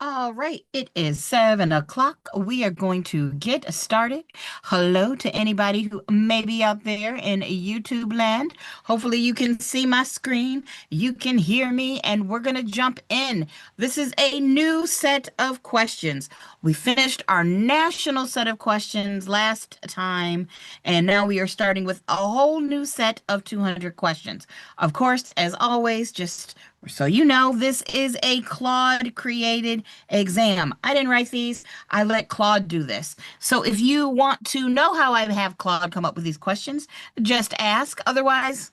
All right, it is 7 o'clock. We are going to get started. Hello to anybody who may be out there in YouTube land. Hopefully, you can see my screen, you can hear me, and we're going to jump in. This is a new set of questions. We finished our national set of questions last time, and now we are starting with a whole new set of 200 questions. Of course, as always, just so you know, this is a Claude created exam. I didn't write these. I let Claude do this. So if you want to know how I have Claude come up with these questions, just ask. Otherwise,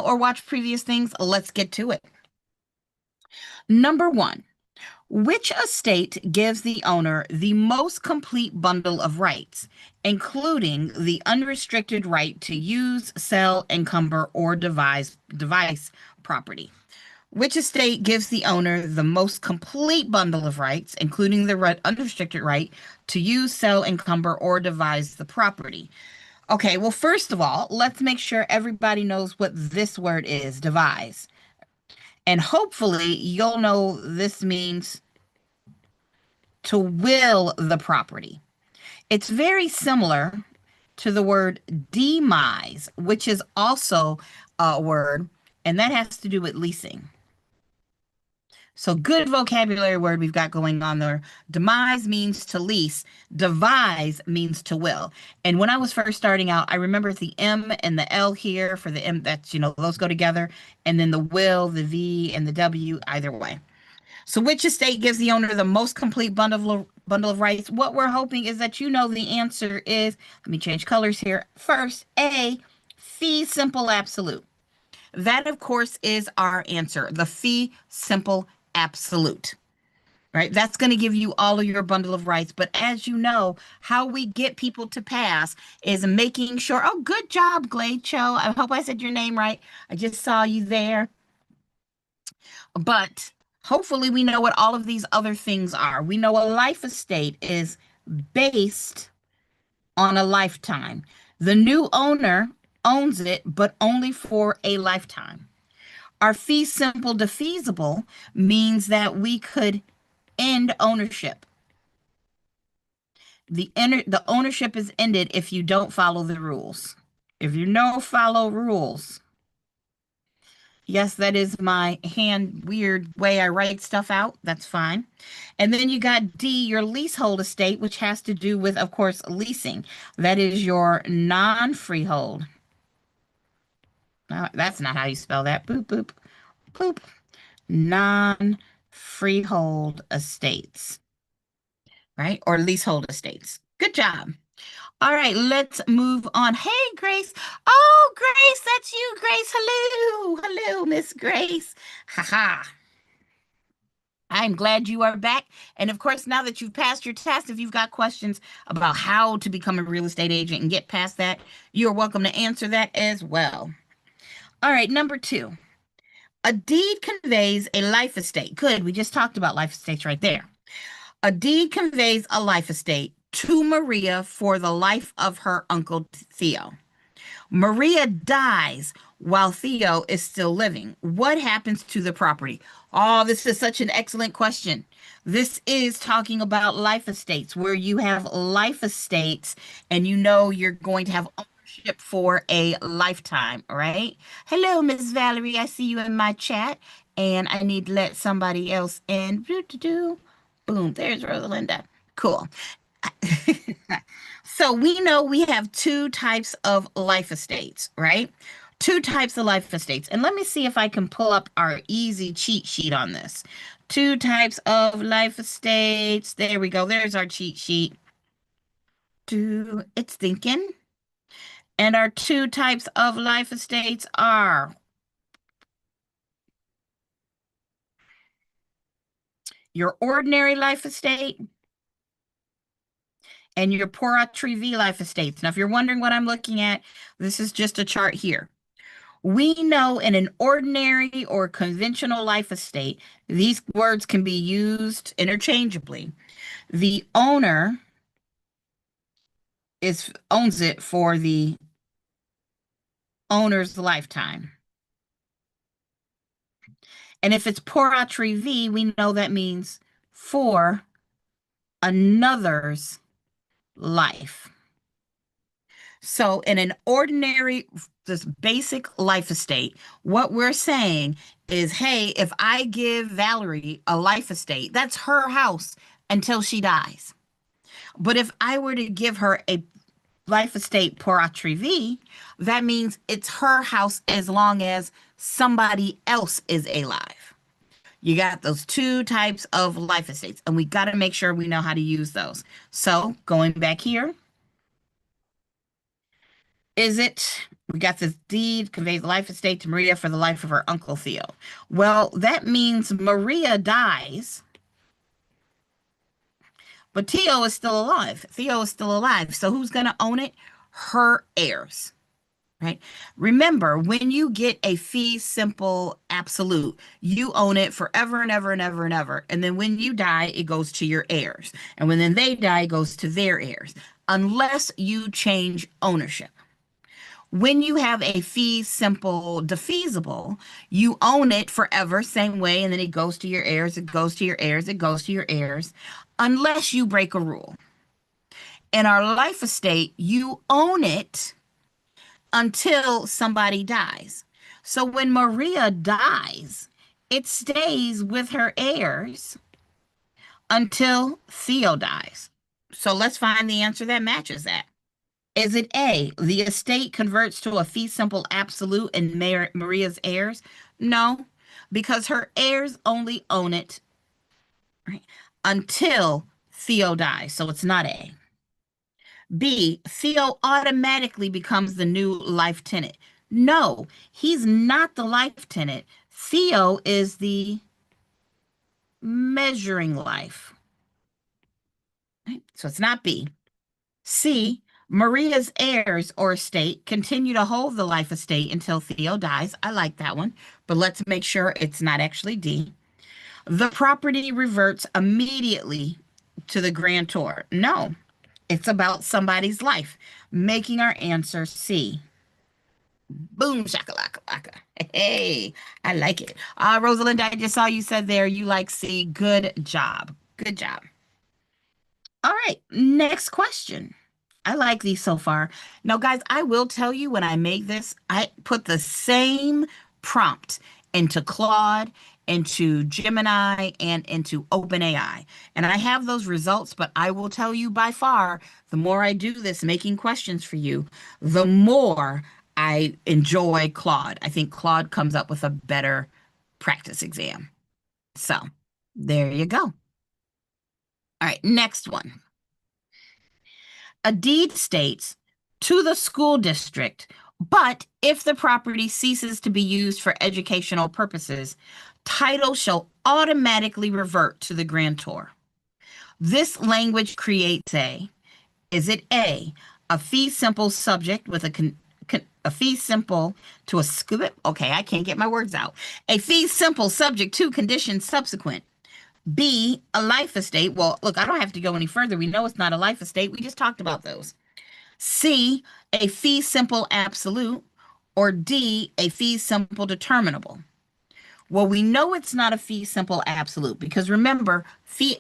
or watch previous things. Let's get to it. Number one, which estate gives the owner the most complete bundle of rights, including the unrestricted right to use, sell, encumber, or devise property? Which estate gives the owner the most complete bundle of rights, including the unrestricted right to use, sell, encumber, or devise the property? Okay, well, first of all, let's make sure everybody knows what this word is, devise. And hopefully you'll know this means to will the property. It's very similar to the word demise, which is also a word, and that has to do with leasing. So good vocabulary word we've got going on there. Demise means to lease. Devise means to will. And when I was first starting out, I remember the M and the L here for the M, that's, those go together. And then the will, the V, and the W, either way. So which estate gives the owner the most complete bundle of rights? What we're hoping is that you know the answer is, let me change colors here. First, A, fee simple absolute. That, of course, is our answer, the fee simple absolute, right? That's going to give you all of your bundle of rights. But as you know, how we get people to pass is making sure. Oh, good job, Glade Cho. I hope I said your name right. I just saw you there. But hopefully, we know what all of these other things are. We know a life estate is based on a lifetime. The new owner owns it, but only for a lifetime. Our fee simple defeasible means that we could end ownership. The ownership is ended if you don't follow the rules. If you don't follow rules. Yes, that is my hand weird way I write stuff out. That's fine. And then you got D, your leasehold estate, which has to do with, of course, leasing. That is your non-freehold. No, that's not how you spell that. Boop, boop, boop. Non-freehold estates, right? Or leasehold estates. Good job. All right, let's move on. Hey, Grace. Oh, Grace, that's you, Grace. Hello. Hello, Miss Grace. Haha. I'm glad you are back. And of course, now that you've passed your test, if you've got questions about how to become a real estate agent and get past that, you're welcome to answer that as well. All right, number two. A deed conveys a life estate. Good, we just talked about life estates right there. A deed conveys a life estate to Maria for the life of her uncle Theo. Maria dies while Theo is still living. What happens to the property? Oh, this is such an excellent question. This is talking about life estates, where you have life estates and you know you're going to have ownership for a lifetime, right? Hello, Miss Valerie. I see you in my chat, and I need to let somebody else in. Boom, there's Rosalinda. Cool. So we know we have two types of life estates, right? Two types of life estates. And let me see if I can pull up our easy cheat sheet on this. Two types of life estates. There we go. There's our cheat sheet. It's thinking. And our two types of life estates are your ordinary life estate and your Poratri V life estates. Now, if you're wondering what I'm looking at, this is just a chart here. We know in an ordinary or conventional life estate, these words can be used interchangeably. The owner owns it for the owner's lifetime. And if it's Poratri V, we know that means for another's life. So in an ordinary, this basic life estate, what we're saying is, hey, if I give Valerie a life estate, that's her house until she dies. But if I were to give her a life estate pour attrivie, that means it's her house as long as somebody else is alive. You got those two types of life estates, and we got to make sure we know how to use those. So going back here, is it, we got this deed conveys the life estate to Maria for the life of her uncle Theo. Well, that means Maria dies, but Theo is still alive. Theo is still alive. So who's going to own it? Her heirs. Right? Remember, when you get a fee simple absolute, you own it forever and ever and ever and ever. And then when you die, it goes to your heirs. And when then they die, it goes to their heirs, unless you change ownership. When you have a fee simple defeasible, you own it forever, same way, and then it goes to your heirs, it goes to your heirs, it goes to your heirs, unless you break a rule. In our life estate, you own it until somebody dies. So when Maria dies, it stays with her heirs until Theo dies. So let's find the answer that matches that. Is it A, the estate converts to a fee simple absolute and Maria's heirs? No, because her heirs only own it, right, until Theo dies. So it's not A. B, Theo automatically becomes the new life tenant. No, he's not the life tenant. Theo is the measuring life. Right? So it's not B. C, Maria's heirs or estate continue to hold the life estate until Theo dies. I like that one, but let's make sure it's not actually D. The property reverts immediately to the grantor. No, it's about somebody's life, making our answer C. Boom, shakalaka laka. Hey, I like it. Rosalind, I just saw you said there you like C. Good job. Good job. All right, next question. I like these so far. Now, guys, I will tell you when I made this, I put the same prompt into Claude, into Gemini, and into OpenAI. And I have those results, but I will tell you by far, the more I do this, making questions for you, the more I enjoy Claude. I think Claude comes up with a better practice exam. So there you go. All right, next one. A deed states to the school district, but if the property ceases to be used for educational purposes, title shall automatically revert to the grantor. This language creates is it a fee simple subject with a fee simple to a okay, I can't get my words out. A fee simple subject to conditions subsequent. B, a life estate. Well, look, I don't have to go any further. We know it's not a life estate. We just talked about those. C, a fee simple absolute. Or D, a fee simple determinable. Well, we know it's not a fee simple absolute because remember, fee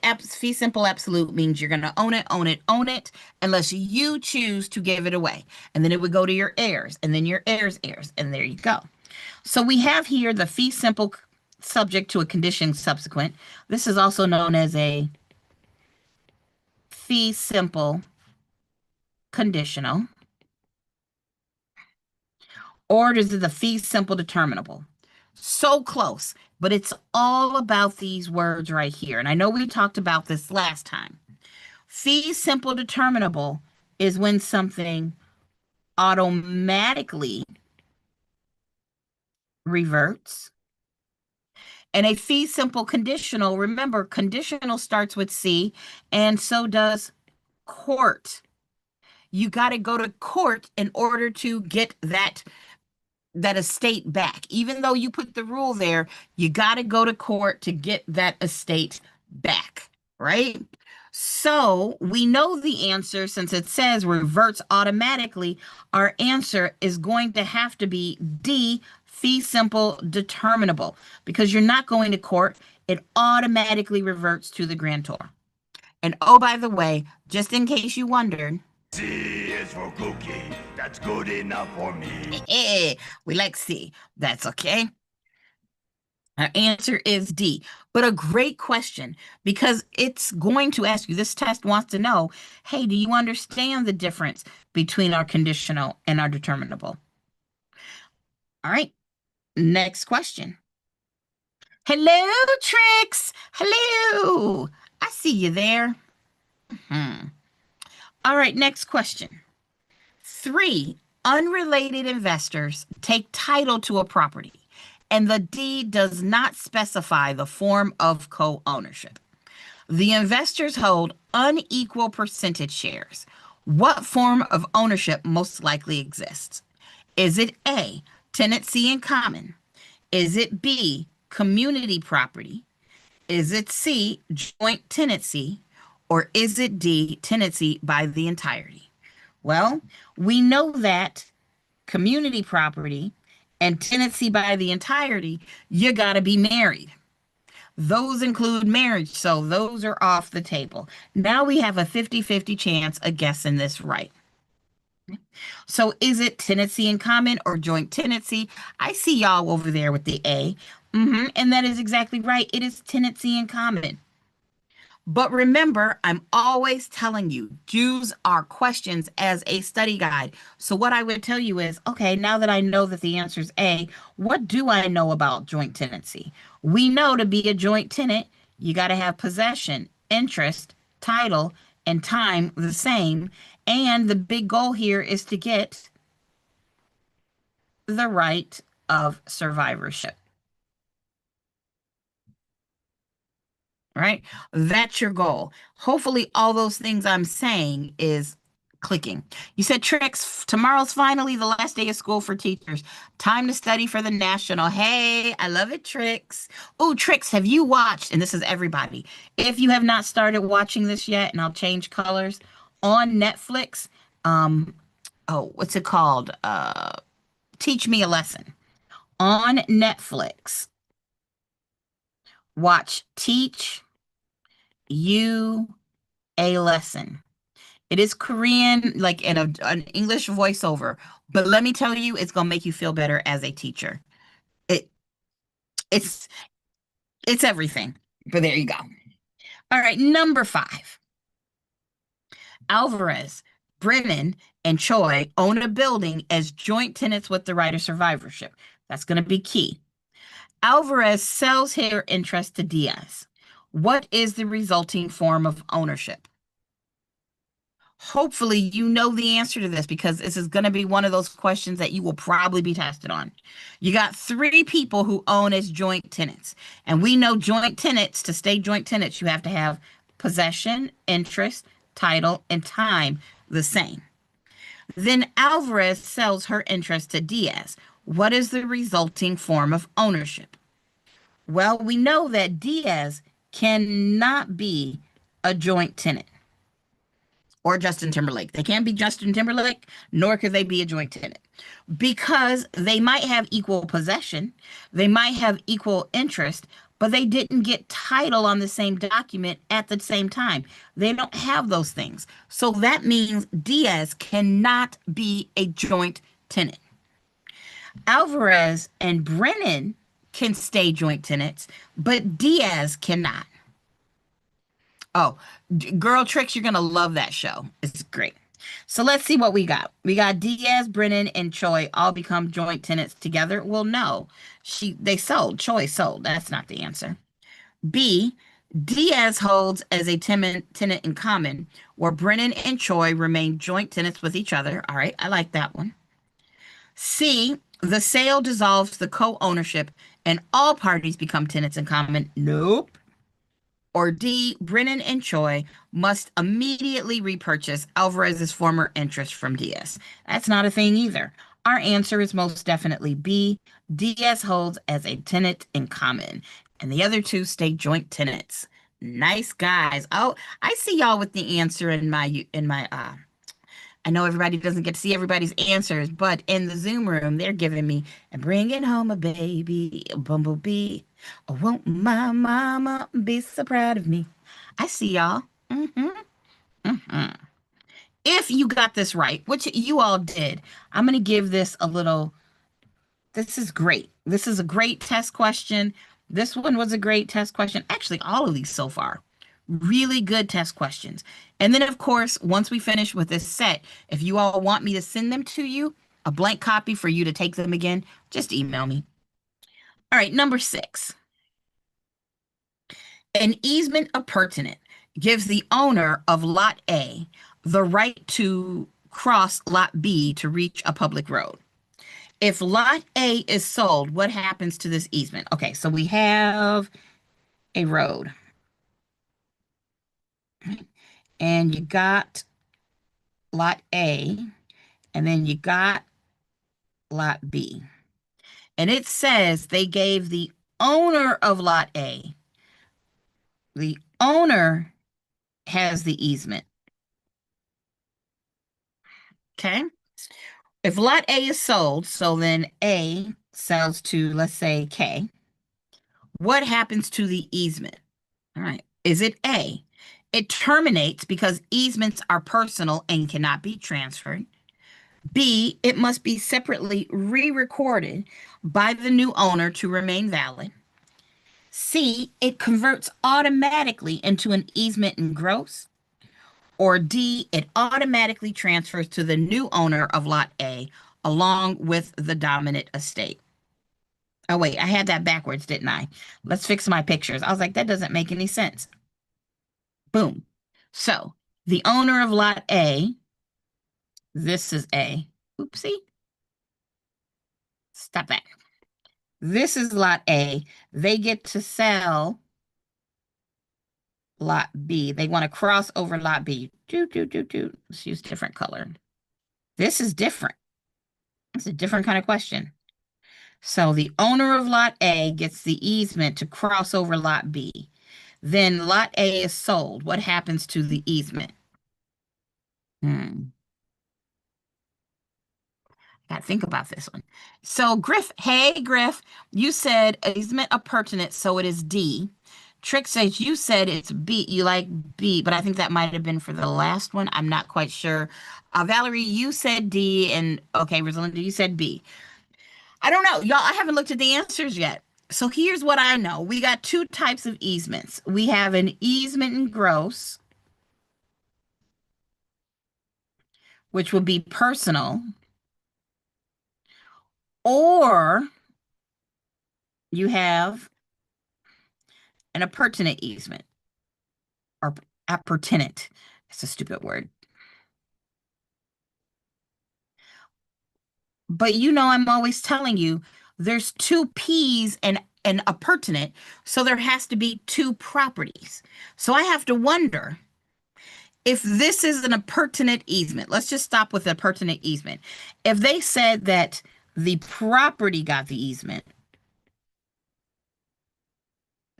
simple absolute means you're going to own it, own it, own it, unless you choose to give it away. And then it would go to your heirs, and then your heirs' heirs, and there you go. So we have here the fee simple subject to a condition subsequent. This is also known as a fee simple conditional. Or is it the fee simple determinable? So close, but it's all about these words right here. And I know we talked about this last time. Fee simple determinable is when something automatically reverts. And a fee simple conditional, remember, conditional starts with C, and so does court. You got to go to court in order to get that estate back. Even though you put the rule there, you got to go to court to get that estate back, right? So we know the answer since it says reverts automatically. Our answer is going to have to be D, fee simple determinable, because you're not going to court. it automatically reverts to the grantor. And oh, by the way, just in case you wondered, C is for cookie. That's good enough for me. we like C. That's okay. Our answer is D. But a great question because it's going to ask you, this test wants to know, hey, do you understand the difference between our conditional and our determinable? All right, next question. Hello, Trix. Hello. I see you there. All right, next question. Three unrelated investors take title to a property, and the deed does not specify the form of co-ownership. The investors hold unequal percentage shares. What form of ownership most likely exists? Is it A, tenancy in common? Is it B, community property? Is it C, joint tenancy? Or is it D, tenancy by the entirety? Well, we know that community property and tenancy by the entirety, you got to be married. Those include marriage, so those are off the table. Now we have a 50-50 chance of guessing this right. So is it tenancy in common or joint tenancy? I see y'all over there with the A. And that is exactly right. It is tenancy in common. But remember, I'm always telling you, use our questions as a study guide. So what I would tell you is, okay, now that I know that the answer is A, what do I know about joint tenancy? We know to be a joint tenant, you got to have possession, interest, title, and time the same. And the big goal here is to get the right of survivorship. Right? That's your goal. Hopefully, all those things I'm saying is clicking. You said, Trix, tomorrow's finally the last day of school for teachers. Time to study for the national. Hey, I love it, Trix. Oh, Trix, have you watched? And this is everybody. If you have not started watching this yet, and I'll change colors on Netflix, what's it called? Teach Me a Lesson. On Netflix, watch Teach You a Lesson. It is Korean, like in an English voiceover, but let me tell you, it's gonna make you feel better as a teacher. It it's it's everything. But there you go. All right, number 5. Alvarez, Brennan, and Choi own a building as joint tenants with the right of survivorship. That's gonna be key. Alvarez sells her interest to Diaz. What is the resulting form of ownership? Hopefully, you know the answer to this because this is going to be one of those questions that you will probably be tested on. You got 3 people who own as joint tenants. And we know joint tenants, to stay joint tenants, you have to have possession, interest, title, and time the same. Then Alvarez sells her interest to Diaz. What is the resulting form of ownership? Well, we know that Diaz cannot be a joint tenant or Justin Timberlake. They can't be Justin Timberlake, nor could they be a joint tenant because they might have equal possession, they might have equal interest, but they didn't get title on the same document at the same time. They don't have those things. So that means Diaz cannot be a joint tenant. Alvarez and Brennan can stay joint tenants, but Diaz cannot. Oh, Girl Tricks, you're going to love that show. It's great. So let's see what we got. We got Diaz, Brennan, and Choi all become joint tenants together. Well, no. They sold. Choi sold. That's not the answer. B, Diaz holds as a tenant in common, where Brennan and Choi remain joint tenants with each other. All right, I like that one. C, the sale dissolves the co-ownership and all parties become tenants in common. Nope. Or D, Brennan and Choi must immediately repurchase Alvarez's former interest from Diaz. That's not a thing either. Our answer is most definitely B. Diaz holds as a tenant in common, and the other 2 stay joint tenants. Nice guys. Oh, I see y'all with the answer in my I know everybody doesn't get to see everybody's answers, but in the Zoom room, they're giving me and bringing home a baby, a bumblebee. Oh, won't my mama be so proud of me? I see y'all. hmm hmm If you got this right, which you all did, I'm going to give this a little. This is great. This is a great test question. This one was a great test question. Actually, all of these so far. Really good test questions. And then, of course, once we finish with this set, if you all want me to send them to you, a blank copy for you to take them again, just email me. All right, number 6. An easement appurtenant gives the owner of Lot A the right to cross Lot B to reach a public road. If Lot A is sold, what happens to this easement? Okay, so we have a road, and you got Lot A, and then you got Lot B. And it says they gave the owner of Lot A, the owner has the easement. Okay. If Lot A is sold, so then A sells to, let's say, K, what happens to the easement? All right. Is it A? It terminates because easements are personal and cannot be transferred. B, it must be separately re-recorded by the new owner to remain valid. C, it converts automatically into an easement in gross. Or D, it automatically transfers to the new owner of Lot A along with the dominant estate. Oh, wait, I had that backwards, didn't I? Let's fix my pictures. I was like, that doesn't make any sense. Boom. So the owner of Lot A, this is A. Oopsie. Stop that. This is Lot A. They get to sell Lot B. They want to cross over Lot B. Let's use different color. This is different. It's a different kind of question. So the owner of Lot A gets the easement to cross over Lot B. Then Lot A is sold. What happens to the easement? Got to think about this one. So Griff, hey Griff, you said easement appurtenant, so it is D. Trick says you said it's B. You like B, but I think that might have been for the last one. I'm not quite sure. Valerie, you said D, and okay, Rosalinda, you said B. I don't know, y'all. I haven't looked at the answers yet. So here's what I know. We got two types of easements. We have an easement in gross, which would be personal, or you have an appurtenant easement or appurtenant. It's a stupid word. But you know, I'm always telling you there's two P's and an appurtenant, so there has to be two properties. So I have to wonder if this is an appurtenant easement. Let's just stop with the appurtenant easement. If they said that the property got the easement,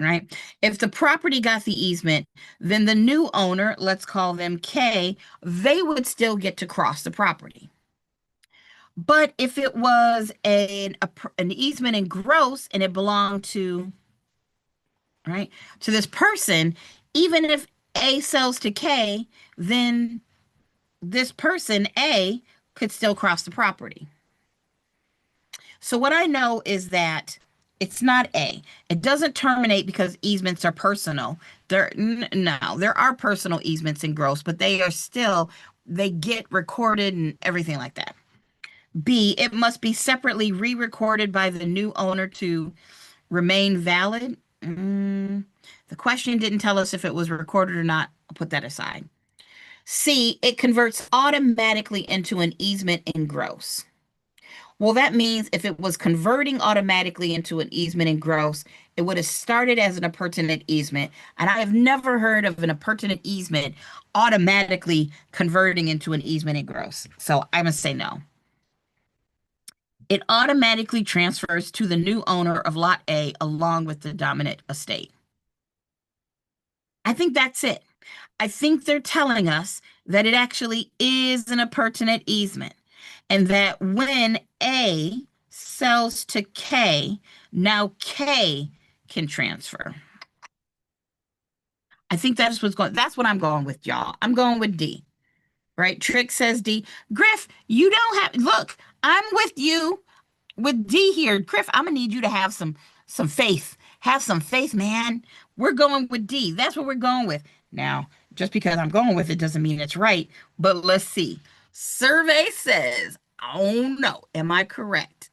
right? If the property got the easement, then the new owner, let's call them K, they would still get to cross the property. But if it was an easement in gross and it belonged to, right, to this person, even if A sells to K, then this person, A, could still cross the property. So what I know is that it's not A. It doesn't terminate because easements are personal. No, there are personal easements in gross, but they are still, they get recorded and everything like that. B, it must be separately re-recorded by the new owner to remain valid. The question didn't tell us if it was recorded or not. I'll put that aside. C, it converts automatically into an easement in gross. Well, that means if it was converting automatically into an easement in gross, it would have started as an appurtenant easement. And I have never heard of an appurtenant easement automatically converting into an easement in gross. So I'm going to say no. It automatically transfers to the new owner of Lot A along with the dominant estate. I think that's it. I think they're telling us that it actually is an appurtenant easement and that when A sells to K, now K can transfer. I think that's what I'm going with, y'all. I'm going with D, right? Trick says D. Griff, you don't have, look, I'm with you with D here. Griff, I'm gonna need you to have some faith. Have some faith, man. We're going with D. That's what we're going with. Now, just because I'm going with it doesn't mean it's right, but let's see. Survey says, oh no, am I correct?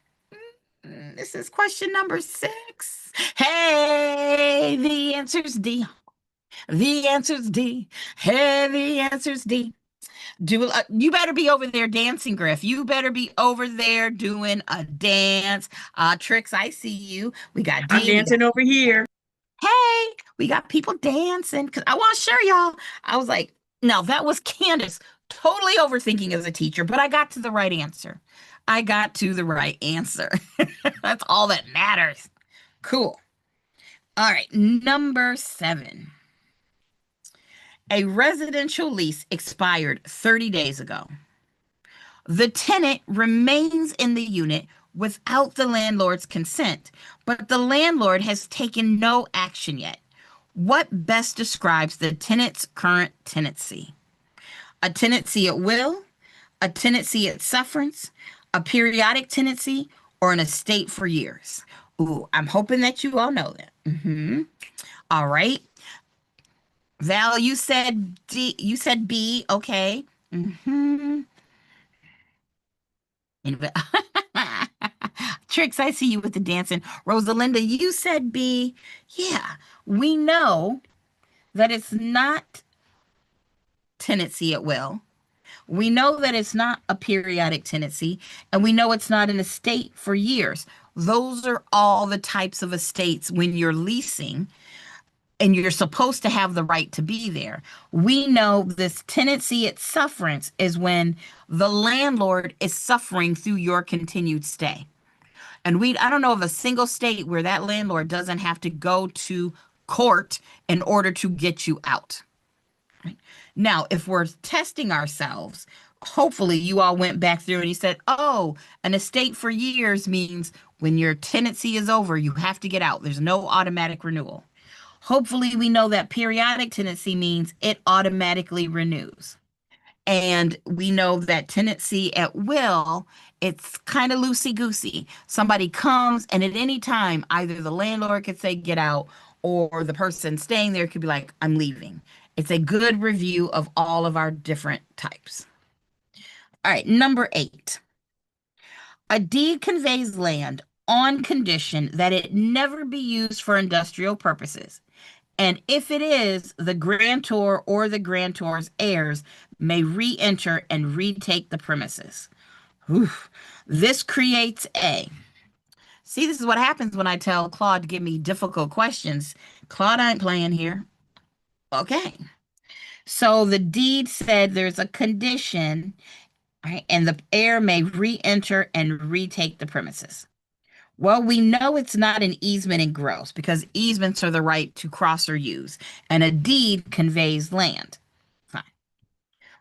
This is question number 6. Hey, the answer's D. The answer's D. Hey, the answer's D. You better be over there dancing, Griff. You better be over there doing a dance. Tricks, I see you. We got I'm D. dancing over here. Hey, we got people dancing. Cause I want to show y'all. I was like, no, that was Candace. Totally overthinking as a teacher, but I got to the right answer. I got to the right answer. That's all that matters. Cool. All right, number 7. A residential lease expired 30 days ago. The tenant remains in the unit without the landlord's consent, but the landlord has taken no action yet. What best describes the tenant's current tenancy? A tenancy at will, a tenancy at sufferance, a periodic tenancy, or an estate for years? Ooh, I'm hoping that you all know that. All right. Val, you said D, you said B, okay. Anyway. Tricks, I see you with the dancing. Rosalinda, you said B. Yeah, we know that it's not tenancy at will. We know that it's not a periodic tenancy, and we know it's not an estate for years. Those are all the types of estates when you're leasing and you're supposed to have the right to be there. We know this tenancy at sufferance is when the landlord is suffering through your continued stay. And I don't know of a single state where that landlord doesn't have to go to court in order to get you out. Right? Now, if we're testing ourselves, hopefully you all went back through and you said, oh, an estate for years means when your tenancy is over, you have to get out. There's no automatic renewal. Hopefully we know that periodic tenancy means it automatically renews. And we know that tenancy at will, it's kind of loosey-goosey. Somebody comes, and at any time, either the landlord could say, get out, or the person staying there could be like, I'm leaving. It's a good review of all of our different types. All right, number 8. A deed conveys land on condition that it never be used for industrial purposes. And if it is, the grantor or the grantor's heirs may re-enter and retake the premises. Oof. This creates a. See, this is what happens when I tell Claude to give me difficult questions. Claude ain't playing here. Okay. So the deed said there's a condition, right, and the heir may re-enter and retake the premises. Well, we know it's not an easement in gross because easements are the right to cross or use, and a deed conveys land. Fine.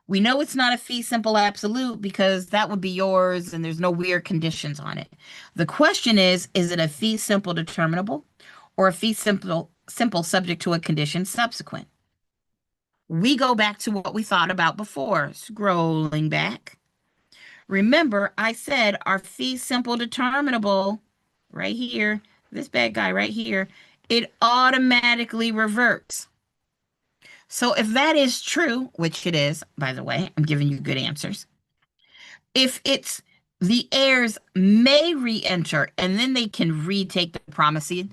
We know it's not a fee simple absolute because that would be yours and there's no weird conditions on it. The question is it a fee simple determinable or a fee simple subject to a condition subsequent? We go back to what we thought about before, scrolling back. Remember, I said our fee simple determinable right here, this bad guy right here, it automatically reverts. So if that is true, which it is, by the way, I'm giving you good answers. If it's the heirs may re-enter and then they can retake the premises,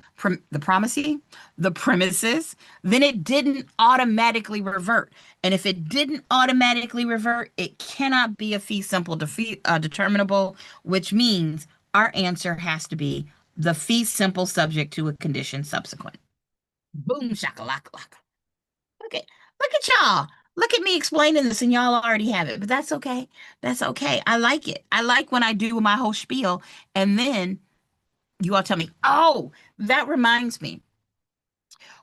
then it didn't automatically revert. And if it didn't automatically revert, it cannot be a fee simple determinable, which means our answer has to be the fee simple subject to a condition subsequent. Boom shakalaka. Okay, look at y'all. Look at me explaining this and y'all already have it, but that's okay. That's okay. I like it. I like when I do my whole spiel and then you all tell me, oh, that reminds me.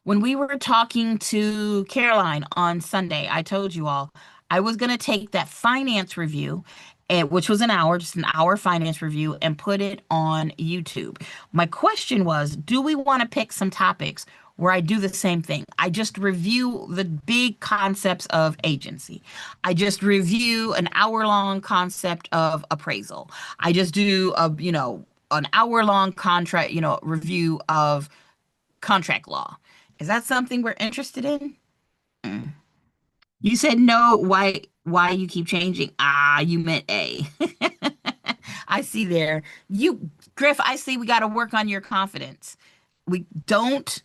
When we were talking to Caroline on Sunday, I told you all I was going to take that finance review, which was an hour, just an hour finance review, and put it on YouTube. My question was, do we want to pick some topics where I do the same thing? I just review the big concepts of agency. I just review an hour-long concept of appraisal. I just do an hour-long contract, review of contract law. Is that something we're interested in? Mm. You said no. Why you keep changing? Ah, you meant A. I see there. Griff, I see we got to work on your confidence. We don't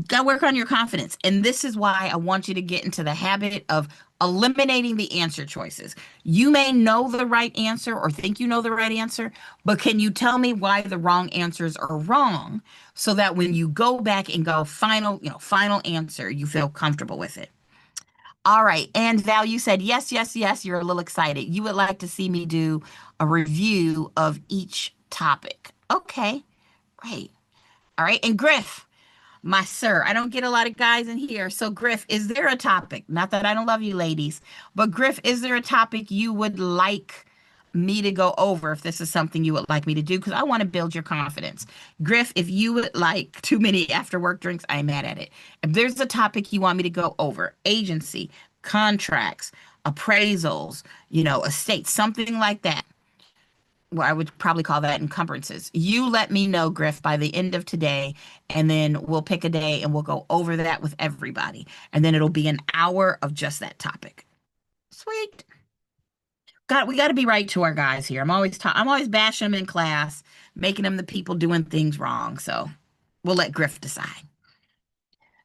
got to work on your confidence. And this is why I want you to get into the habit of eliminating the answer choices. You may know the right answer or think you know the right answer, but can you tell me why the wrong answers are wrong so that when you go back and go final answer, you feel comfortable with it? All right. And Val, you said yes, yes, yes. You're a little excited. You would like to see me do a review of each topic. Okay, great. All right. And Griff, my sir, I don't get a lot of guys in here. So, Griff, is there a topic? Not that I don't love you, ladies, but Griff, is there a topic you would like me to go over if this is something you would like me to do? Because I want to build your confidence. Griff, if you would like too many after work drinks, I'm mad at it. If there's a topic you want me to go over, agency, contracts, appraisals, estates, something like that, well, I would probably call that encumbrances. You let me know, Griff, by the end of today, and then we'll pick a day and we'll go over that with everybody. And then it'll be an hour of just that topic. Sweet. We got to be right to our guys here. I'm always bashing them in class, making them the people doing things wrong. So we'll let Griff decide.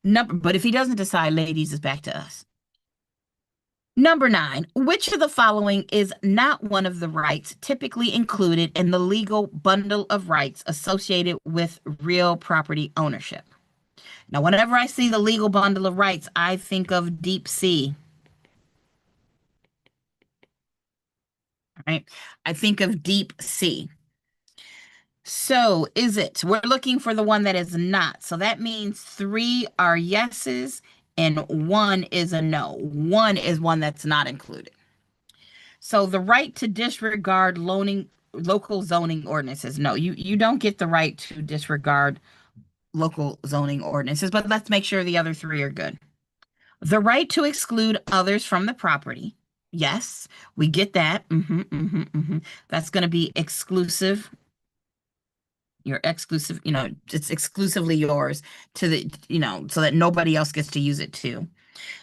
But if he doesn't decide, ladies, it's back to us. Number 9, which of the following is not one of the rights typically included in the legal bundle of rights associated with real property ownership? Now, whenever I see the legal bundle of rights, I think of deep sea, right? I think of deep sea. So we're looking for the one that is not. So that means 3 are yeses and 1 is a no. 1 is one that's not included. So the right to disregard local zoning ordinances. No, you don't get the right to disregard local zoning ordinances, but let's make sure the other 3 are good. The right to exclude others from the property. Yes, we get that. That's going to be exclusive. You're exclusive, it's exclusively yours so that nobody else gets to use it too.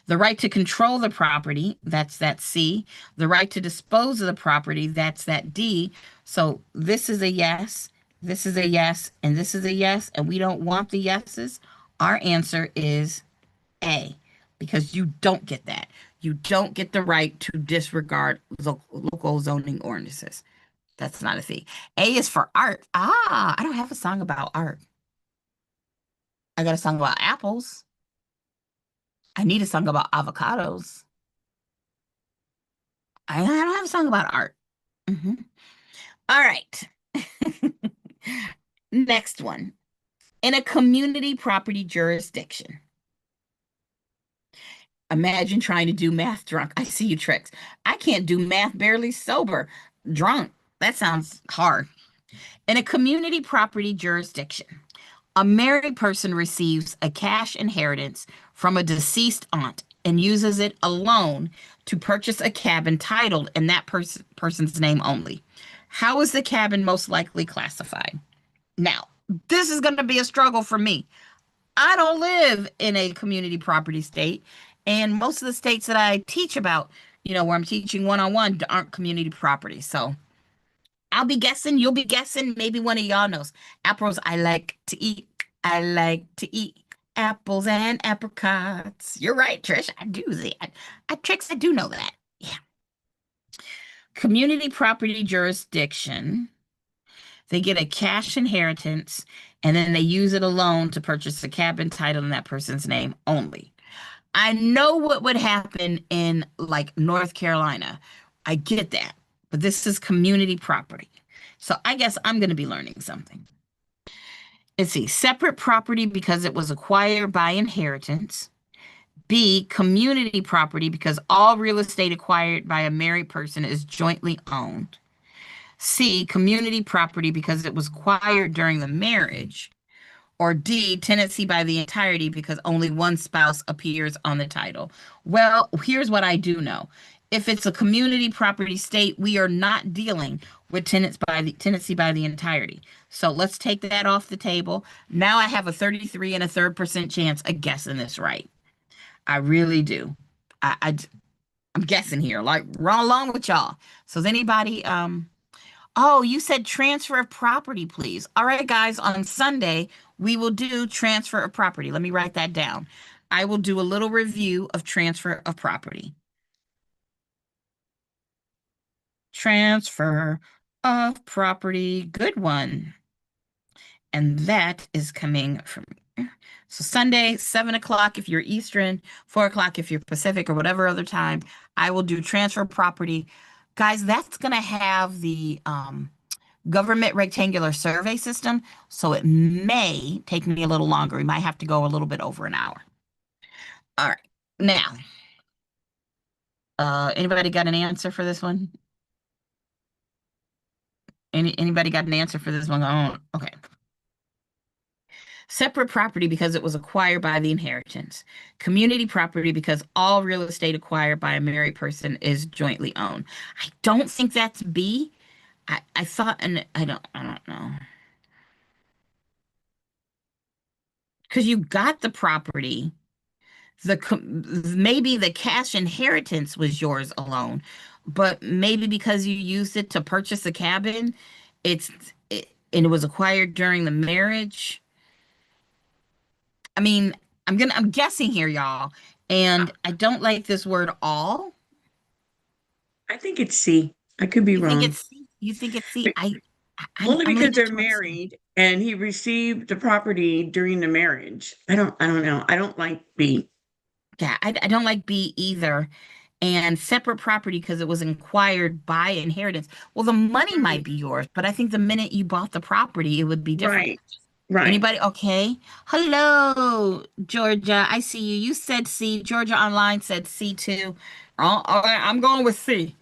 The right to control the property, that's that C. The right to dispose of the property, that's that D. So this is a yes, this is a yes, and this is a yes, and we don't want the yeses. Our answer is A, because you don't get that. You don't get the right to disregard local zoning ordinances. That's not a thing. A is for art. Ah, I don't have a song about art. I got a song about apples. I need a song about avocados. I don't have a song about art. All right. Next one. In a community property jurisdiction. Imagine trying to do math drunk. I see you tricks. I can't do math barely sober. Drunk. That sounds hard. In a community property jurisdiction, a married person receives a cash inheritance from a deceased aunt and uses it alone to purchase a cabin titled in that person's name only. How is the cabin most likely classified? Now, this is going to be a struggle for me. I don't live in a community property state, and most of the states that I teach about, where I'm teaching one-on-one, aren't community property. So I'll be guessing, you'll be guessing, maybe one of y'all knows. Apples I like to eat. I like to eat apples and apricots. You're right, Trish. I do. Tricks, I do know that. Yeah. Community property jurisdiction. They get a cash inheritance and then they use it alone to purchase a cabin title in that person's name only. I know what would happen in like North Carolina. I get that. But this is community property. So I guess I'm going to be learning something. Let's see, separate property because it was acquired by inheritance. B, community property because all real estate acquired by a married person is jointly owned. C, community property because it was acquired during the marriage. Or D, tenancy by the entirety because only one spouse appears on the title. Well, here's what I do know. If it's a community property state, we are not dealing with tenancy by the entirety. So let's take that off the table. Now I have a 33 and a third% chance of guessing this right. I really do. I'm guessing here, like right along with y'all. So is anybody oh, you said transfer of property, please. All right, guys, on Sunday, we will do transfer of property. Let me write that down. I will do a little review of transfer of property. Transfer of property. Good one. And that is coming from so Sunday, 7 o'clock if you're Eastern, 4 o'clock if you're Pacific, or whatever other time, I will do transfer property. Guys, that's gonna have the government rectangular survey system, so it may take me a little longer. We might have to go a little bit over an hour. All right. Now, anybody got an answer for this one? Anybody got an answer for this one? Oh, okay. Separate property because it was acquired by the inheritance. Community property because all real estate acquired by a married person is jointly owned. I don't think that's B. I thought, and I don't know. Because you got the property, maybe the cash inheritance was yours alone, but maybe because you used it to purchase a cabin, it's and it was acquired during the marriage. I mean, I'm guessing here, y'all, and I don't like this word all. I think it's C. I could be You think wrong. it's C? You think it's C? Be- I'm Only I'm because leaning they're towards C. married and he received the property during the marriage. I don't know. I don't like B. Yeah, I don't like B either. And separate property because it was acquired by inheritance. Well, the money might Right. be yours, but I think the minute you bought the property, it would be different. Right. Right. Anybody? Okay. Hello, Georgia. I see you. You said C. Georgia Online said C too. All right, I'm going with C.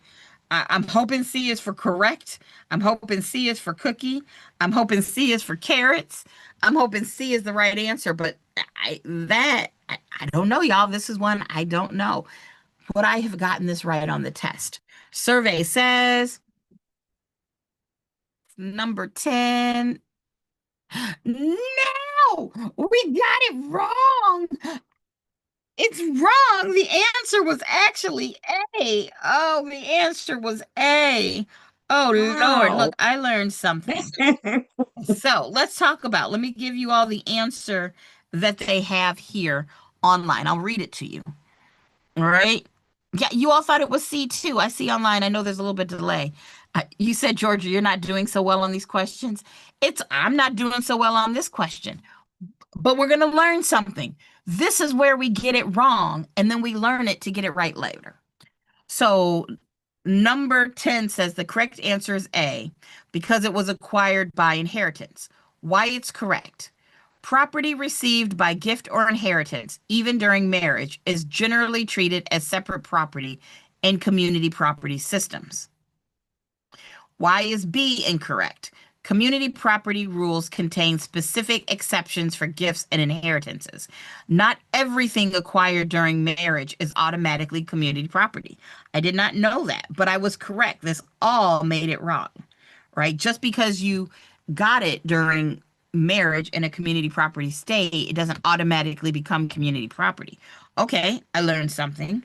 I'm hoping C is for correct. I'm hoping C is for cookie. I'm hoping C is for carrots. I'm hoping C is the right answer, but I don't know, y'all. This is one I don't know. Would I have gotten this right on the test? Survey says number 10. No, we got it wrong. It's wrong. The answer was actually A. Oh, the answer was A. Oh, Lord. Wow. Look, I learned something. So let me give you all the answer that they have here online. I'll read it to you. All right. Yeah, you all thought it was C too. I see online. I know there's a little bit of delay. You said, Georgia, you're not doing so well on these questions. I'm not doing so well on this question, but we're going to learn something. This is where we get it wrong, and then we learn it to get it right later. So, number 10 says the correct answer is A because it was acquired by inheritance. Why it's correct. Property received by gift or inheritance, even during marriage, is generally treated as separate property in community property systems. Why is B incorrect? Community property rules contain specific exceptions for gifts and inheritances. Not everything acquired during marriage is automatically community property. I did not know that, but I was correct. This all made it wrong, right? Just because you got it during marriage in a community property state, it doesn't automatically become community property. Okay, I learned something.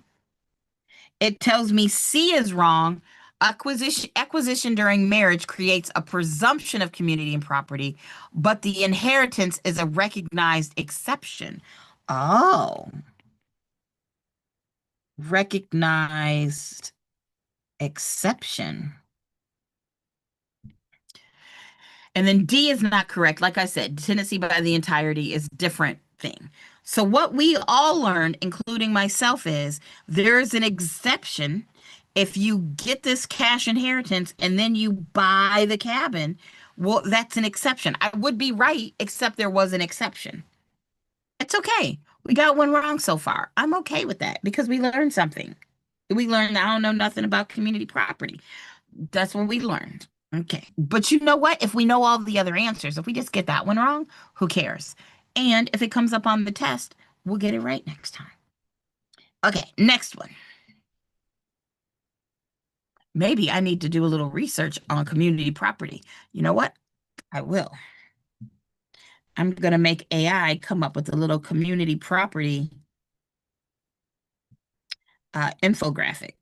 It tells me C is wrong. Acquisition during marriage creates a presumption of community and property, but the inheritance is a recognized exception. Oh, recognized exception. And then D is not correct. Like I said, tenancy by the entirety is different thing. So what we all learned, including myself, is there's an exception if you get this cash inheritance and then you buy the cabin. Well, that's an exception. I would be right, except there was an exception. It's okay. We got one wrong so far. I'm okay with that because we learned something. We learned I don't know nothing about community property. That's what we learned. Okay. But you know what? If we know all the other answers, if we just get that one wrong, who cares? And if it comes up on the test, we'll get it right next time. Okay, next one. Maybe I need to do a little research on community property. You know what? I will. I'm going to make AI come up with a little community property infographic.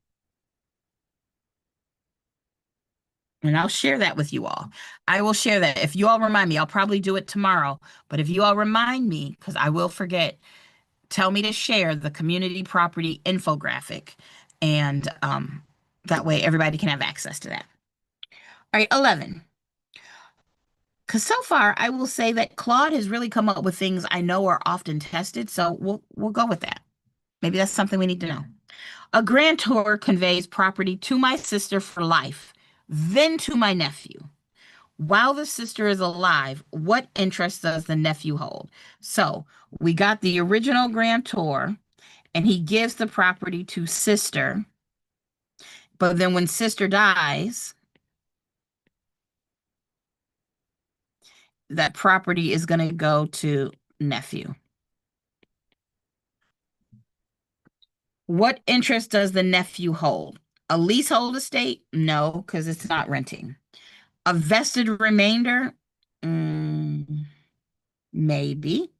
And I'll share that with you all. I will share that. If you all remind me, I'll probably do it tomorrow. But if you all remind me, because I will forget, tell me to share the community property infographic. And that way everybody can have access to that. All right, 11. Because so far, I will say that Claude has really come up with things I know are often tested. So we'll go with that. Maybe that's something we need to know. A grantor conveys property to my sister for life, then to my nephew. While the sister is alive, what interest does the nephew hold? So we got the original grantor, and he gives the property to sister. But then when sister dies, that property is going to go to nephew. What interest does the nephew hold? A leasehold estate? No, because it's not renting. A vested remainder? Maybe.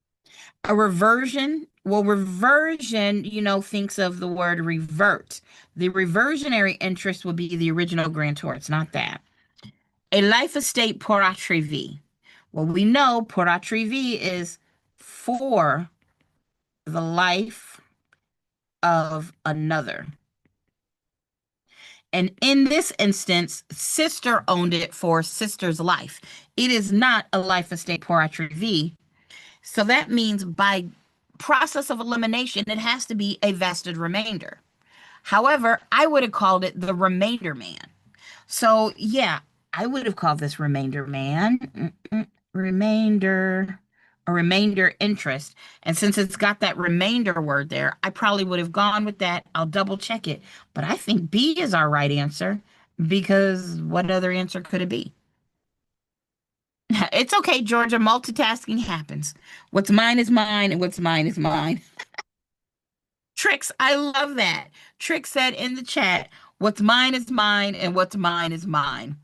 A reversion? Well, reversion, thinks of the word revert. The reversionary interest would be the original grantor. It's not that. A life estate pour attrivi. Well, we know pour attrivi is for the life of another. And in this instance, sister owned it for sister's life. It is not a life estate pour attrivi. So that means by process of elimination, it has to be a vested remainder. However, I would have called it the remainder man. So yeah, I would have called this remainder man. Remainder, a remainder interest. And since it's got that remainder word there, I probably would have gone with that. I'll double check it. But I think B is our right answer because what other answer could it be? It's okay, Georgia. Multitasking happens. What's mine is mine, and what's mine is mine. Tricks, I love that. Trick said in the chat, what's mine is mine, and what's mine is mine.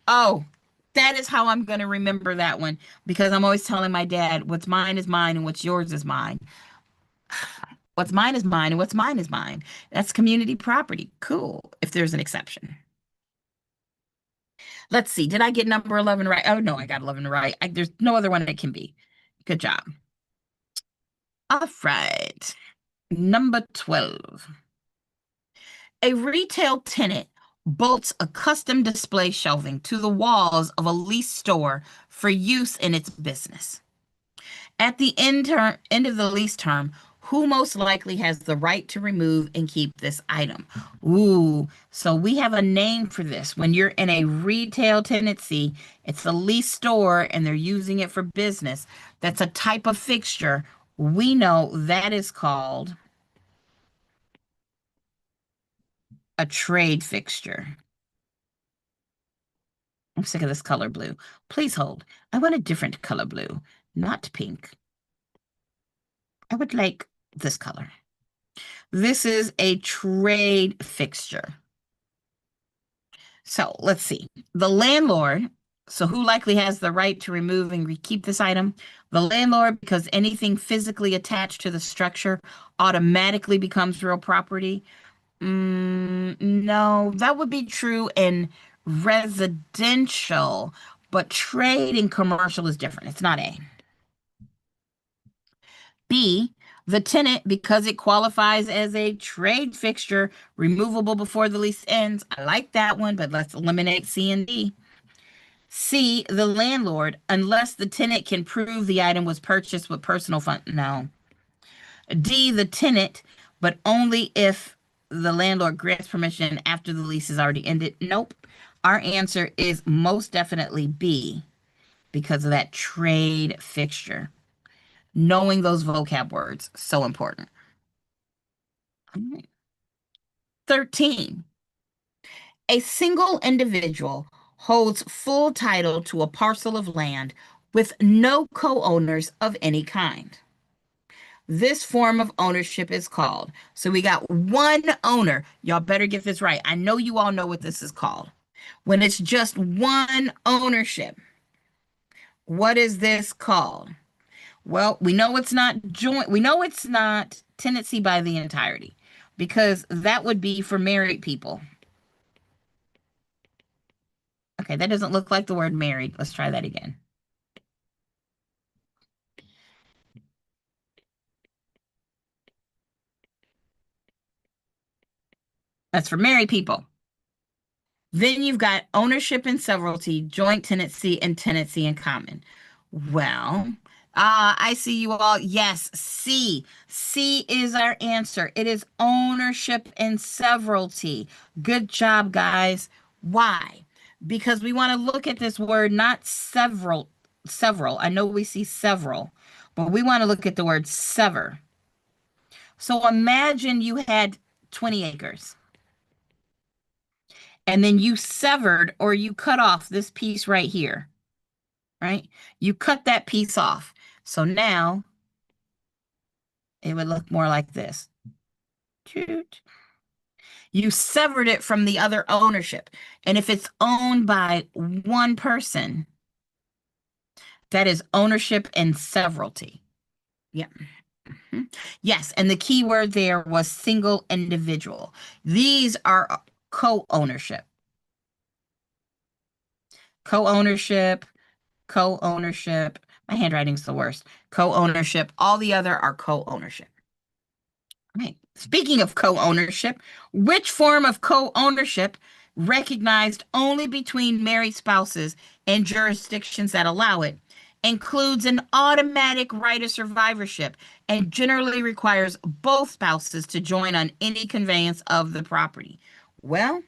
Oh, that is how I'm going to remember that one because I'm always telling my dad, what's mine is mine, and what's yours is mine. What's mine is mine, and what's mine is mine. That's community property. Cool, if there's an exception. Let's see. Did I get number 11 right? Oh, no, I got 11 right. There's no other one it can be. Good job. All right. Number 12. A retail tenant bolts a custom display shelving to the walls of a leased store for use in its business. At the end of the lease term, who most likely has the right to remove and keep this item? Ooh, so we have a name for this. When you're in a retail tenancy, it's a lease store and they're using it for business. That's a type of fixture. We know that is called a trade fixture. I'm sick of this color blue. Please hold. I want a different color blue, not pink. I would like this color. This is a trade fixture. So let's see. The landlord, so who likely has the right to remove and keep this item? The landlord, because anything physically attached to the structure automatically becomes real property. No, that would be true in residential, but trade and commercial is different. It's not A. B, the tenant, because it qualifies as a trade fixture, removable before the lease ends. I like that one, but let's eliminate C and D. C, the landlord, unless the tenant can prove the item was purchased with personal fund. No. D, the tenant, but only if the landlord grants permission after the lease is already ended. Nope. Our answer is most definitely B. because of that trade fixture. Knowing those vocab words, so important. All right. 13. A single individual holds full title to a parcel of land with no co-owners of any kind. This form of ownership is called. So we got one owner. Y'all better get this right. I know you all know what this is called. When it's just one ownership, what is this called? Well, we know it's not joint. We know it's not tenancy by the entirety because that would be for married people. Okay, that doesn't look like the word married. Let's try that again. That's for married people. Then you've got ownership and severalty, joint tenancy, and tenancy in common. Well, I see you all. Yes, C. C is our answer. It is ownership and severalty. Good job, guys. Why? Because we want to look at this word, not several. Several. I know we see several, but we want to look at the word sever. So imagine you had 20 acres and then you severed or you cut off this piece right here, right? You cut that piece off. So now it would look more like this. You severed it from the other ownership. And if it's owned by one person, that is ownership and severalty. Yeah. Yes, and the key word there was single individual. These are co-ownership. Co-ownership, co-ownership. My handwriting's the worst. Co-ownership. All the other are co-ownership. Right. Speaking of co-ownership, which form of co-ownership recognized only between married spouses and jurisdictions that allow it includes an automatic right of survivorship and generally requires both spouses to join on any conveyance of the property? Well,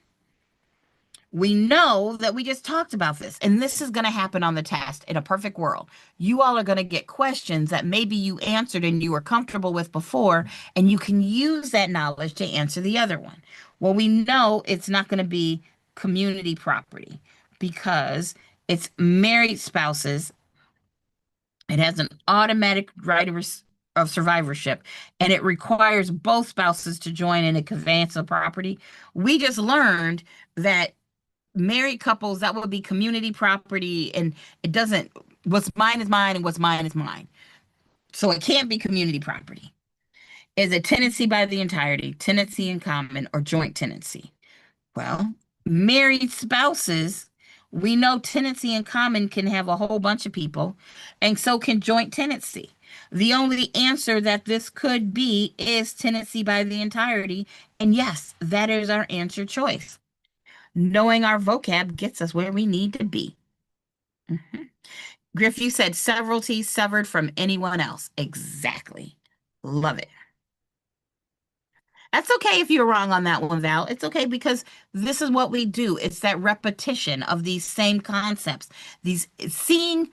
we know that we just talked about this, and this is going to happen on the test in a perfect world. You all are going to get questions that maybe you answered and you were comfortable with before, and you can use that knowledge to answer the other one. Well, we know it's not going to be community property because it's married spouses. It has an automatic right of survivorship, and it requires both spouses to join in a conveyance of property. We just learned that married couples, that would be community property, and it doesn't, what's mine is mine and what's mine is mine. So it can't be community property. Is it tenancy by the entirety, tenancy in common, or joint tenancy? Well, married spouses, we know tenancy in common can have a whole bunch of people, and so can joint tenancy. The only answer that this could be is tenancy by the entirety. And yes, that is our answer choice. Knowing our vocab gets us where we need to be. Griff, you said severalty severed from anyone else. Exactly. Love it. That's okay if you're wrong on that one, Val. It's okay because this is what we do. It's that repetition of these same concepts. These seeing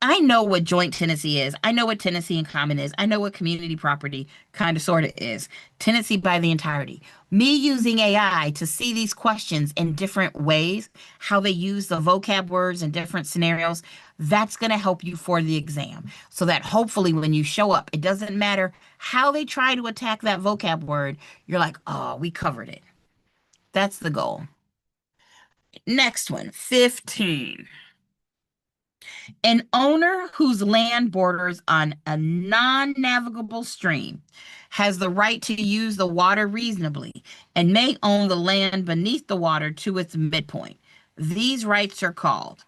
I know what joint tenancy is. I know what tenancy in common is. I know what community property kind of sort of is. Tenancy by the entirety. Me using AI to see these questions in different ways, how they use the vocab words in different scenarios, that's going to help you for the exam. So that hopefully when you show up, it doesn't matter how they try to attack that vocab word, you're like, oh, we covered it. That's the goal. Next one, 15. An owner whose land borders on a non-navigable stream has the right to use the water reasonably and may own the land beneath the water to its midpoint. These rights are called.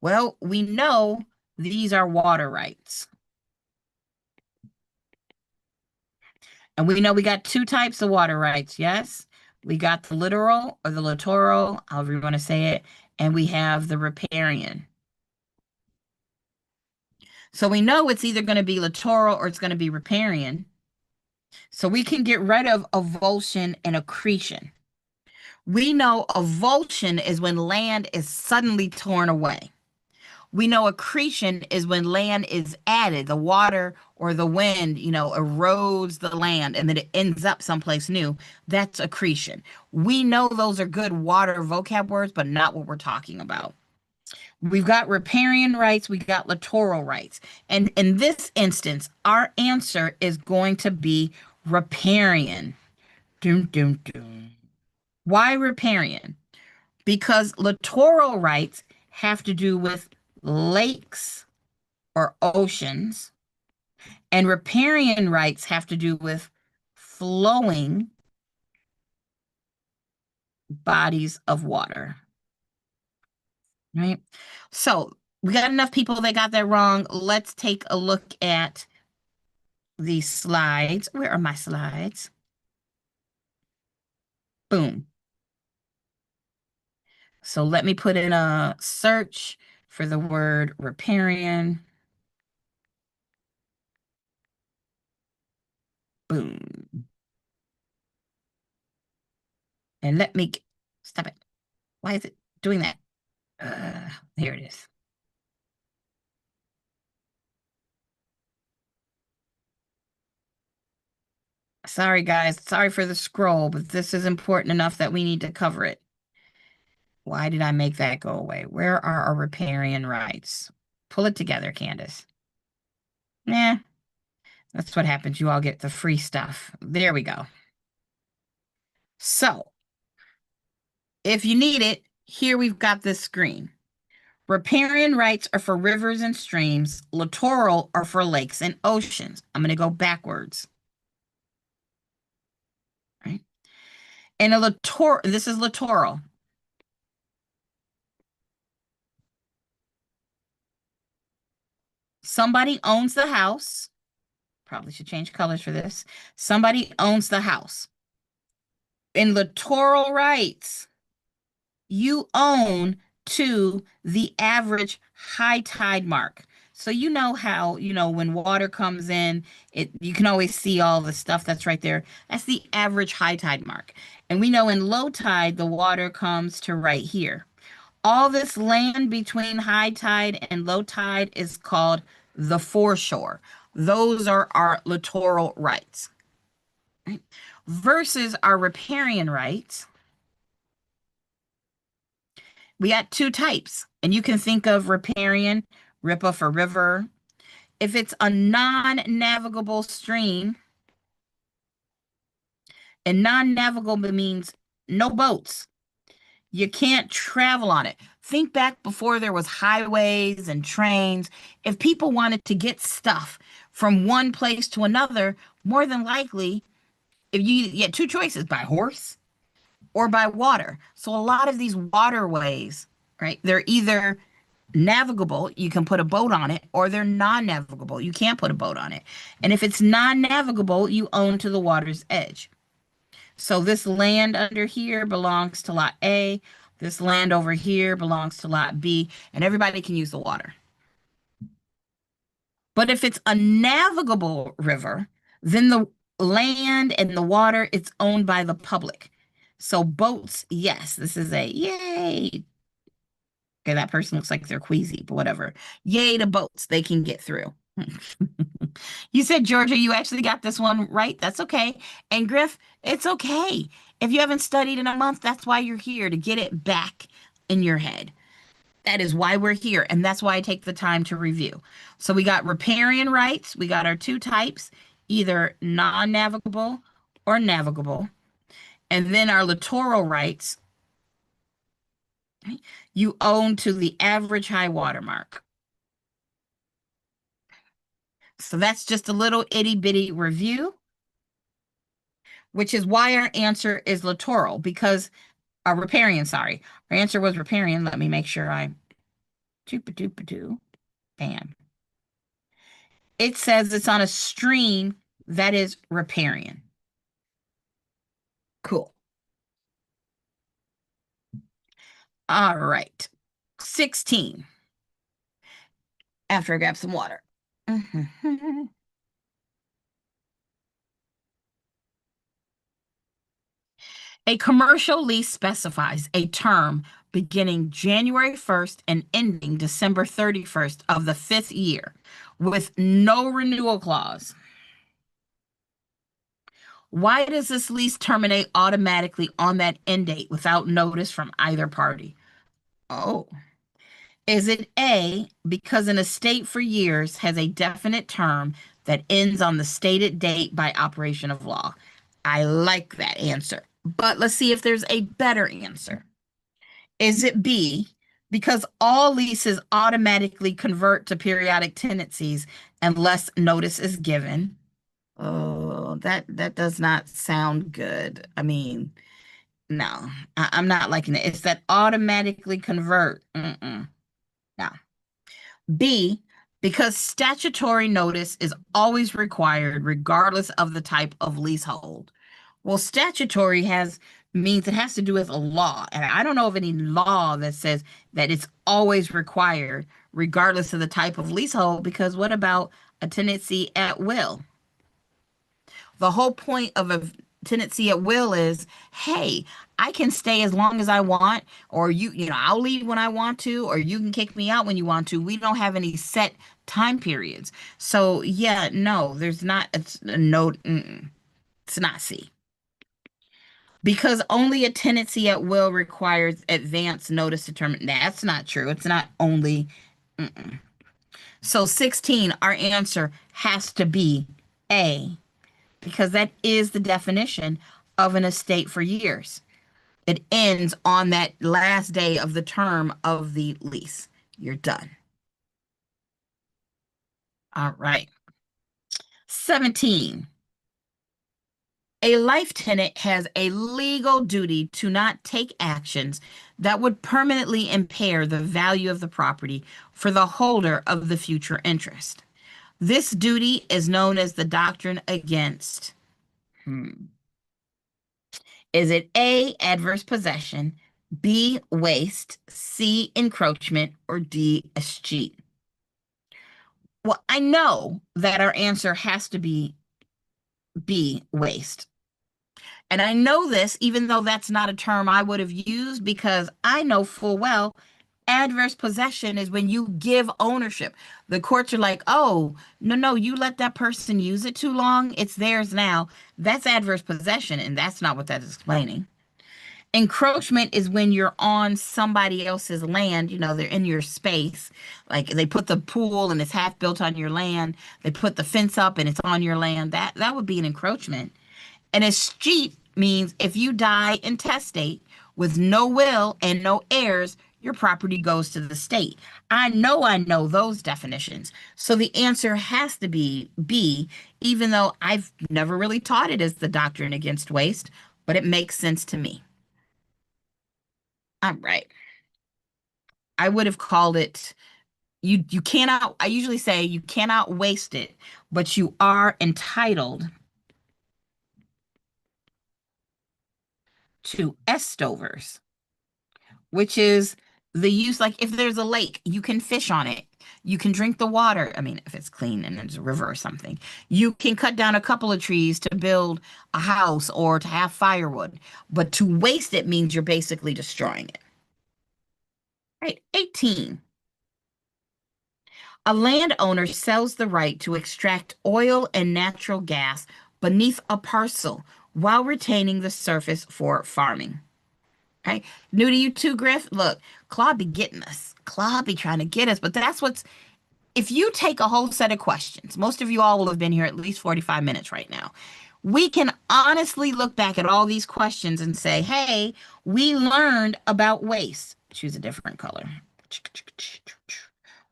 Well, we know these are water rights. And we know we got two types of water rights, yes? We got the littoral or the littoral, however you want to say it, and we have the riparian. So we know it's either going to be littoral or it's going to be riparian. So we can get rid of avulsion and accretion. We know avulsion is when land is suddenly torn away. We know accretion is when land is added, the water or the wind, erodes the land and then it ends up someplace new. That's accretion. We know those are good water vocab words, but not what we're talking about. We've got riparian rights, we got littoral rights. And in this instance, our answer is going to be riparian. Doom, doom, doom. Why riparian? Because littoral rights have to do with lakes or oceans, and riparian rights have to do with flowing bodies of water, right? So we got enough people that got that wrong. Let's take a look at these slides. Where are my slides? Boom. So let me put in a search for the word riparian. Boom. And let me, stop it. Why is it doing that? Here it is. Sorry, guys. Sorry for the scroll, but this is important enough that we need to cover it. Why did I make that go away? Where are our riparian rights? Pull it together, Candace. Nah, that's what happens. You all get the free stuff. There we go. So, if you need it, here we've got this screen. Riparian rights are for rivers and streams. Littoral are for lakes and oceans. I'm going to go backwards. Right? And this is littoral. Somebody owns the house. Probably should change colors for this. Somebody owns the house. In littoral rights, you own to the average high tide mark. So you know how, when water comes in, you can always see all the stuff that's right there. That's the average high tide mark. And we know in low tide, the water comes to right here. All this land between high tide and low tide is called the foreshore. Those are our littoral rights. Right? Versus our riparian rights, we got two types. And you can think of riparian, ripa for river. If it's a non-navigable stream, and non-navigable means no boats. You can't travel on it. Think back before there was highways and trains. If people wanted to get stuff from one place to another, more than likely, if you had two choices, by horse or by water. So a lot of these waterways, right, they're either navigable, you can put a boat on it, or they're non-navigable, you can't put a boat on it. And if it's non-navigable, you own to the water's edge. So this land under here belongs to lot A. This land over here belongs to lot B, and everybody can use the water. But if it's a navigable river, then the land and the water, it's owned by the public. So boats, yes, this is a yay. Okay, that person looks like they're queasy, but whatever. Yay to boats, they can get through. You said, Georgia, you actually got this one right. That's okay. And Griff, it's okay. If you haven't studied in a month, that's why you're here, to get it back in your head. That is why we're here. And that's why I take the time to review. So we got riparian rights. We got our two types, either non-navigable or navigable. And then our littoral rights, you own to the average high water mark. So that's just a little itty bitty review, which is why our answer is littoral, because riparian, sorry. Our answer was riparian. Let me make sure I doo-ba-doo-ba-doo. Bam. It says it's on a stream that is riparian. Cool. All right. 16. After I grab some water. A commercial lease specifies a term beginning January 1st and ending December 31st of the fifth year with no renewal clause. Why does this lease terminate automatically on that end date without notice from either party? Oh, is it A, because an estate for years has a definite term that ends on the stated date by operation of law? I like that answer, but let's see if there's a better answer. Is it B, because all leases automatically convert to periodic tenancies unless notice is given? Oh, that does not sound good. I mean, no, I'm not liking it. It's that automatically convert. No. B, because statutory notice is always required regardless of the type of leasehold. Well, statutory has means it has to do with a law, and I don't know of any law that says that it's always required regardless of the type of leasehold, because what about a tenancy at will? The whole point of a tenancy at will is, hey, I can stay as long as I want, or I'll leave when I want to, or you can kick me out when you want to. We don't have any set time periods. So yeah, no, there's not. It's a no. It's not C. Because only a tenancy at will requires advance notice to terminate. That's not true. It's not only. Mm-mm. So 16, our answer has to be A, because that is the definition of an estate for years. It ends on that last day of the term of the lease. You're done. All right. 17. A life tenant has a legal duty to not take actions that would permanently impair the value of the property for the holder of the future interest. This duty is known as the doctrine against. Is it A, adverse possession, B, waste, C, encroachment, or D, escheat? Well, I know that our answer has to be B, waste. And I know this even though that's not a term I would have used, because I know full well adverse possession is when you give ownership. The courts are like, oh, no, no, you let that person use it too long. It's theirs now. That's adverse possession, and that's not what that is explaining. Encroachment is when you're on somebody else's land, they're in your space. Like they put the pool and it's half built on your land. They put the fence up and it's on your land. That would be an encroachment. And escheat means if you die intestate with no will and no heirs, your property goes to the state. I know those definitions. So the answer has to be B, even though I've never really taught it as the doctrine against waste, but it makes sense to me. All right. I would have called it you cannot, I usually say you cannot waste it, but you are entitled to estovers, which is the use, like if there's a lake, you can fish on it. You can drink the water. I mean, if it's clean and there's a river or something, you can cut down a couple of trees to build a house or to have firewood. But to waste it means you're basically destroying it. Right. 18. A landowner sells the right to extract oil and natural gas beneath a parcel while retaining the surface for farming. Okay. New to you too, Griff. Look, Claude be getting us. Claude be trying to get us. But that's if you take a whole set of questions, most of you all will have been here at least 45 minutes right now. We can honestly look back at all these questions and say, hey, we learned about waste. Choose a different color.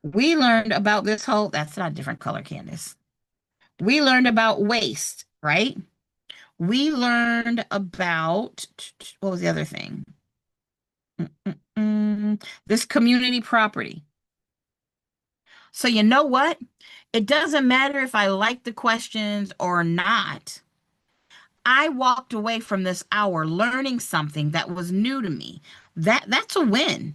We learned about this whole, that's not a different color, Candace. We learned about waste, right? We learned about, what was the other thing? This community property. So you know what? It doesn't matter if I like the questions or not. I walked away from this hour learning something that was new to me. That's a win.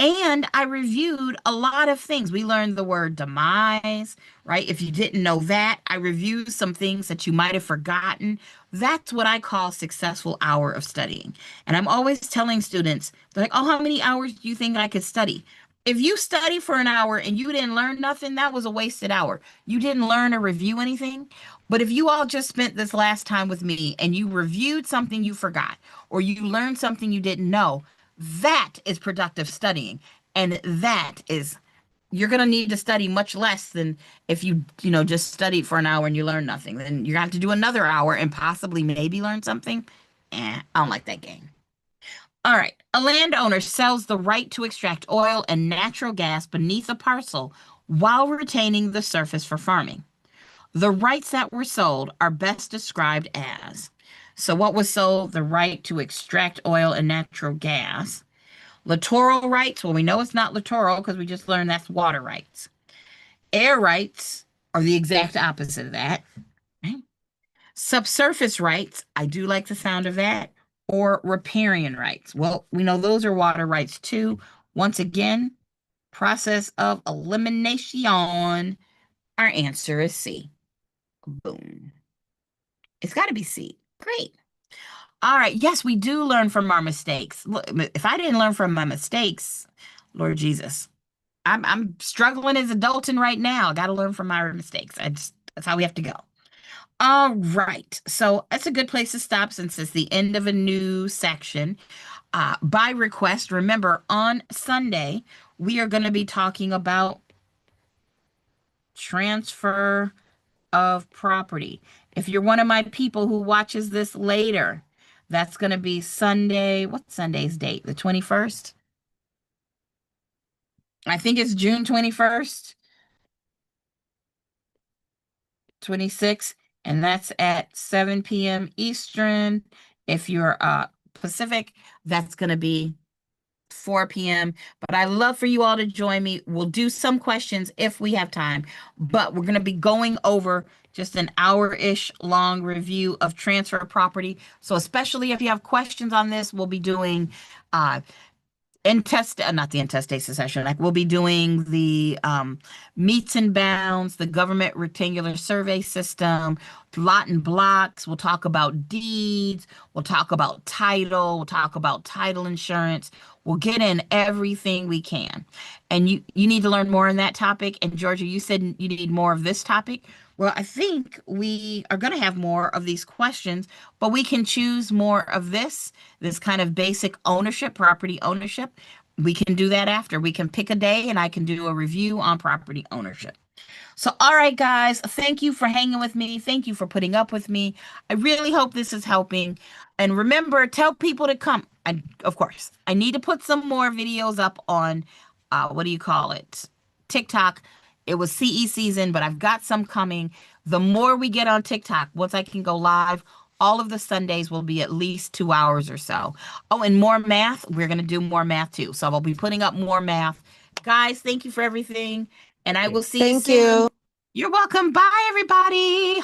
And I reviewed a lot of things. We learned the word demise, right? If you didn't know that, I reviewed some things that you might have forgotten. That's what I call successful hour of studying. And I'm always telling students, they're like, oh, how many hours do you think I could study? If you study for an hour and you didn't learn nothing, that was a wasted hour. You didn't learn or review anything. But if you all just spent this last time with me and you reviewed something you forgot, or you learned something you didn't know, that is productive studying. And that is, you're going to need to study much less than if you just studied for an hour and you learn nothing. Then you're going to have to do another hour and possibly maybe learn something. I don't like that game. All right. A landowner sells the right to extract oil and natural gas beneath a parcel while retaining the surface for farming. The rights that were sold are best described as, so what was sold? The right to extract oil and natural gas. Littoral rights, well, we know it's not littoral because we just learned that's water rights. Air rights are the exact opposite of that. Right? Subsurface rights, I do like the sound of that. Or riparian rights. Well, we know those are water rights too. Once again, process of elimination. Our answer is C. Boom. It's got to be C. Great. All right. Yes, we do learn from our mistakes. Look, if I didn't learn from my mistakes, Lord Jesus, I'm struggling as adulting right now. I got to learn from my mistakes. That's how we have to go. All right. So that's a good place to stop since it's the end of a new section. By request, remember on Sunday, we are going to be talking about transfer of property. If you're one of my people who watches this later, that's going to be Sunday. What's Sunday's date? The 21st? I think it's June 21st, 26, and that's at 7 p.m. Eastern. If you're Pacific, that's going to be 4 p.m. But I love for you all to join me. We'll do some questions if we have time, but we're going to be going over just an hour-ish long review of transfer property. So especially if you have questions on this, we'll be doing not the intestate session. Like we'll be doing the meets and bounds, the government rectangular survey system, lot and blocks. We'll talk about deeds. We'll talk about title. We'll talk about title insurance. We'll get in everything we can. And you need to learn more on that topic. And Georgia, you said you need more of this topic. Well, I think we are going to have more of these questions, but we can choose more of this kind of basic ownership, property ownership. We can do that after. We can pick a day and I can do a review on property ownership. So, all right, guys, thank you for hanging with me. Thank you for putting up with me. I really hope this is helping. And remember, tell people to come. Of course, I need to put some more videos up on, what do you call it? TikTok. It was CE season, but I've got some coming. The more we get on TikTok, once I can go live, all of the Sundays will be at least 2 hours or so. Oh, and more math. We're going to do more math too. So I'll be putting up more math. Guys, thank you for everything. And I will see you Thank soon. you. You're welcome. Bye, everybody.